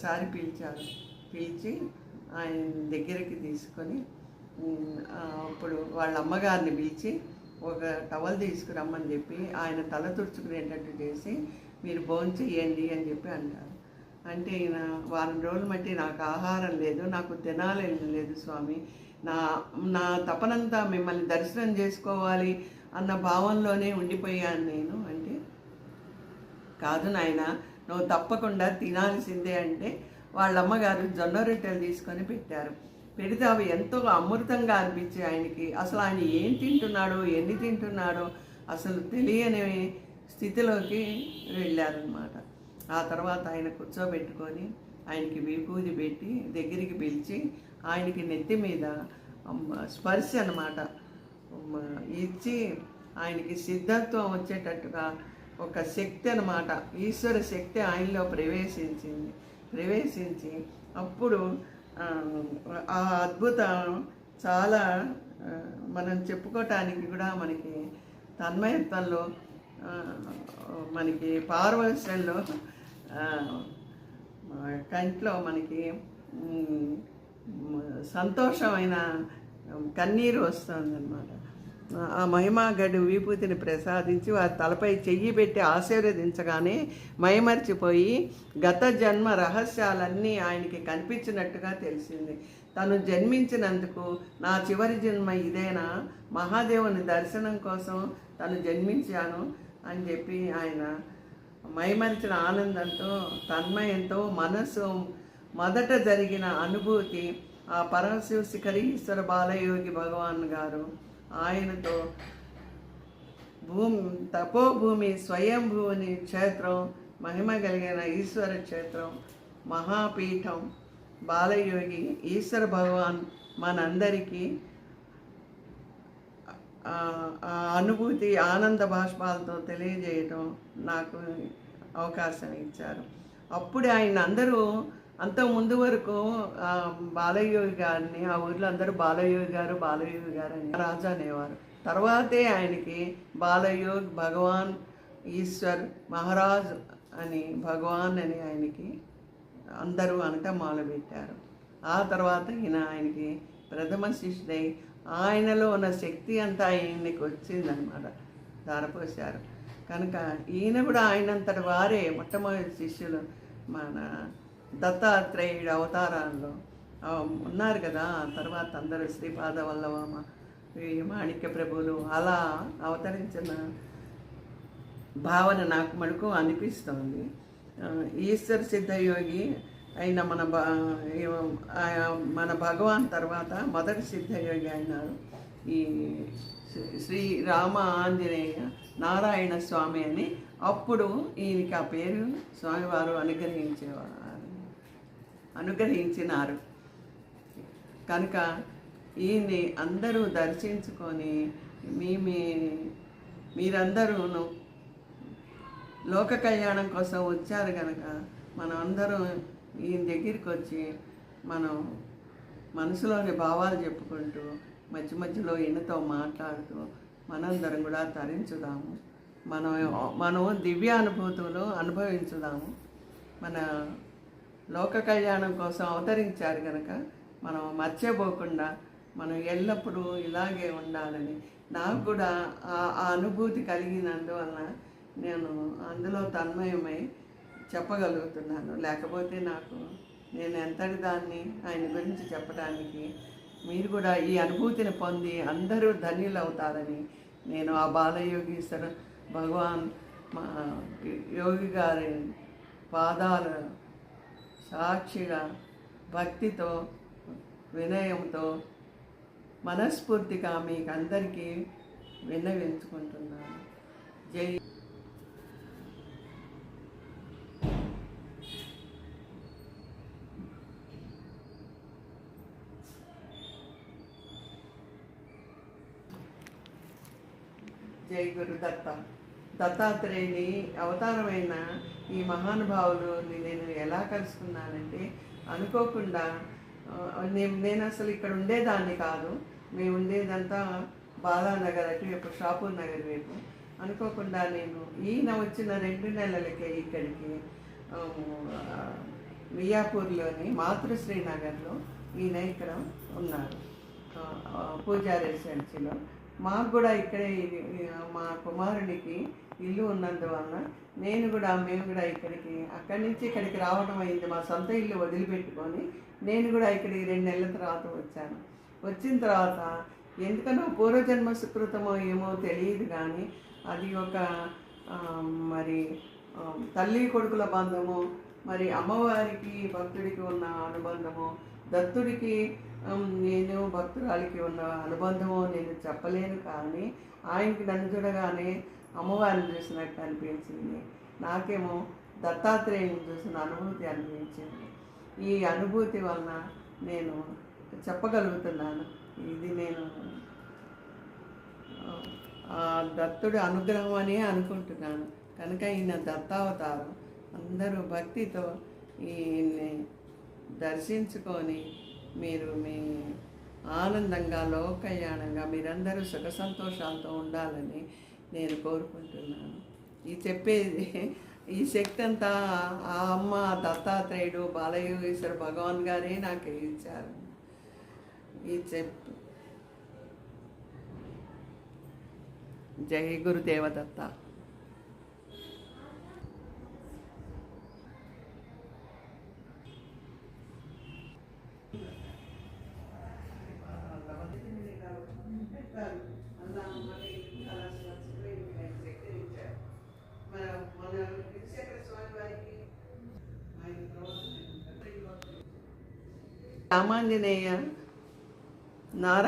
ఒకసారి పిలిచారు. పిలిచి ఆయన దగ్గరికి తీసుకొని అప్పుడు వాళ్ళ అమ్మగారిని పిలిచి ఒక టవల్ తీసుకురమ్మని చెప్పి ఆయన తల తుడుచుకునేటట్టు చేసి మీరు భోంచెయ్యండి అని చెప్పి అంటారు. అంటే ఈయన వారం రోజులు బట్టి నాకు ఆహారం లేదు, నాకు తినాలని లేదు స్వామి, నా నా తపనంతా మిమ్మల్ని దర్శనం చేసుకోవాలి అన్న భావంలోనే ఉండిపోయాను నేను. అంటే కాదు నాయన, నువ్వు తప్పకుండా తినాల్సిందే అంటే వాళ్ళ అమ్మగారు జొన్న రొట్టెలు తీసుకొని పెట్టారు. పెడితే అవి ఎంతో అమృతంగా అనిపించి ఆయనకి అసలు ఆయన ఏం తింటున్నాడో ఎన్ని తింటున్నాడో అసలు తెలియని స్థితిలోకి వెళ్ళారనమాట. ఆ తర్వాత ఆయన కూర్చోబెట్టుకొని ఆయనకి విభూది పెట్టి దగ్గరికి పిలిచి ఆయనకి నెత్తి మీద స్పర్శ అనమాట ఇచ్చి ఆయనకి సిద్ధత్వం వచ్చేటట్టుగా ఒక శక్తి అనమాట, ఈశ్వర శక్తి ఆయనలో ప్రవేశించి అప్పుడు ఆ అద్భుతం చాలా మనం చెప్పుకోవటానికి కూడా మనకి తన్మయత్వంలో మనకి పార్వశ్యంలో కంట్లో మనకి సంతోషమైన కన్నీరు వస్తుందన్నమాట. ఆ మహిమాగడు విభూతిని ప్రసాదించి వారి తలపై చెయ్యి పెట్టి ఆశీర్వదించగానే మైమర్చిపోయి గత జన్మ రహస్యాలన్నీ ఆయనకి కనిపించినట్టుగా తెలిసింది. తను జన్మించినందుకు నా చివరి జన్మ ఇదేనా, మహాదేవుని దర్శనం కోసం తను జన్మించాను అని చెప్పి ఆయన మైమరిచిన ఆనందంతో తన్మయంతో మనసు మొదట జరిగిన అనుభూతి ఆ పరమశివ శిఖరీశ్వర బాలయోగి భగవాన్ గారు ఆయనతో తపోభూమి స్వయంభూని క్షేత్రం, మహిమ కలిగిన ఈశ్వర క్షేత్రం, మహాపీఠం, బాలయోగి ఈశ్వర భగవాన్ మనందరికీ ఆ అనుభూతి ఆనంద బాష్పాలతో తెలియజేయటం నాకు అవకాశం ఇచ్చారు. అప్పుడే ఆయన అందరూ అంత ముందు వరకు బాలయోగి గారిని ఆ ఊర్లో అందరూ బాలయోగి గారు అని రాజా అనేవారు. తర్వాతే ఆయనకి బాలయోగ్ భగవాన్ ఈశ్వర్ మహారాజ్ అని భగవాన్ అని ఆయనకి అందరూ అనటం మొదలుపెట్టారు. ఆ తర్వాత ఆయనకి ప్రథమ శిష్యుడై ఆయనలో ఉన్న శక్తి అంతా ఆయనకి వచ్చిందనమాట, ధారపోశారు. కనుక ఈయన కూడా ఆయనంతటి వారే మొట్టమొదటి శిష్యులు మన దత్తాత్రేయుడు అవతారాల్లో ఉన్నారు కదా. తర్వాత అందరూ శ్రీపాద వల్లభ మాణిక్య ప్రభువులు అలా అవతరించిన భావన నాకు మటుకు అనిపిస్తుంది. ఈశ్వర సిద్ధయోగి అయిన మన భగవాన్ తర్వాత మొదటి సిద్ధయోగి అయినారు ఈ శ్రీ రామ ఆంజనేయ నారాయణ స్వామి అని. అప్పుడు ఈయనకి ఆ పేరు స్వామివారు అనుగ్రహించినారు. కనుక ఈయన్ని అందరూ దర్శించుకొని మీరందరూ లోక కళ్యాణం కోసం వచ్చారు కనుక మనం అందరం ఈయన దగ్గరికి వచ్చి మనం మనసులోని భావాలు చెప్పుకుంటూ మధ్య మధ్యలో ఈయనతో మాట్లాడుతూ మనందరం కూడా తరించుదాము. మనం దివ్య అనుభూతులు అనుభవించుదాము. మన లోక కళ్యాణం కోసం అవతరించారు కనుక మనం మర్చిపోకుండా మనం ఎల్లప్పుడూ ఇలాగే ఉండాలని నాకు కూడా ఆ అనుభూతి కలిగినందువలన నేను అందులో తన్మయమై చెప్పగలుగుతున్నాను. లేకపోతే నేను ఎంతటి దాన్ని ఆయన గురించి చెప్పడానికి, మీరు కూడా ఈ అనుభూతిని పొంది అందరూ ధన్యులు అవుతారని నేను ఆ బాలయోగీశ్వర భగవాన్ యోగి గారి పాదాల సాక్షిగా భక్తితో వినయంతో మనస్ఫూర్తిగా మీకు అందరికీ విన్నవించుకుంటున్నాను. జై జై గురు దత్తాత్రేయుని అవతారమైన ఈ మహానుభావులని నేను ఎలా కలుసుకున్నానంటే అనుకోకుండా నేను అసలు ఇక్కడ ఉండేదాన్ని కాదు. మేము ఉండేదంతా బాలానగర్ అటువైపు షాపూర్ నగర్ వైపు. అనుకోకుండా నేను ఈయన వచ్చిన 2 నెలలకే ఇక్కడికి మియాపూర్లోని మాతృశ్రీ నగర్లో ఈయన ఇక్కడ ఉన్నారు, పూజారి రెసిడెన్సీలో. మాకు కూడా ఇక్కడే మా కుమారునికి ఇల్లు ఉన్నందువలన మేము కూడా అక్కడి నుంచి ఇక్కడికి రావడం అయింది. మా సొంత ఇల్లు వదిలిపెట్టుకొని నేను కూడా ఇక్కడికి 2 నెలల తర్వాత వచ్చాను. వచ్చిన తర్వాత ఎందుకనో పూర్వజన్మ సుకృతమో ఏమో తెలియదు, కానీ అది ఒక మరి తల్లి కొడుకుల బంధము, మరి అమ్మవారికి భక్తుడికి ఉన్న అనుబంధము, దత్తుడికి నేను భక్తురాలికి ఉన్న అనుబంధము నేను చెప్పలేను. కానీ ఆయనకి నన్ను చూడగానే అమ్మవారిని చూసినట్టు అనిపించింది. నాకేమో దత్తాత్రేయుని చూసిన అనుభూతి అనిపించింది. ఈ అనుభూతి వలన నేను చెప్పగలుగుతున్నాను, ఇది నేను దత్తుడి అనుగ్రహం అని అనుకుంటున్నాను. కనుక ఈయన దత్తావతారం. అందరూ భక్తితో ఈయన్ని దర్శించుకొని మీరు మీ ఆనందంగా లోకయానంగా మీరందరూ సుఖ సంతోషాలతో ఉండాలని నేను కోరుకుంటున్నాను. ఈ శక్తి అంతా ఆ అమ్మ దత్తాత్రేయుడు బాలయోగేశ్వర భగవాన్ గారే నాకు ఇచ్చారు. జై గురుదేవ దత్త. రామాంజనేయ నారాయణ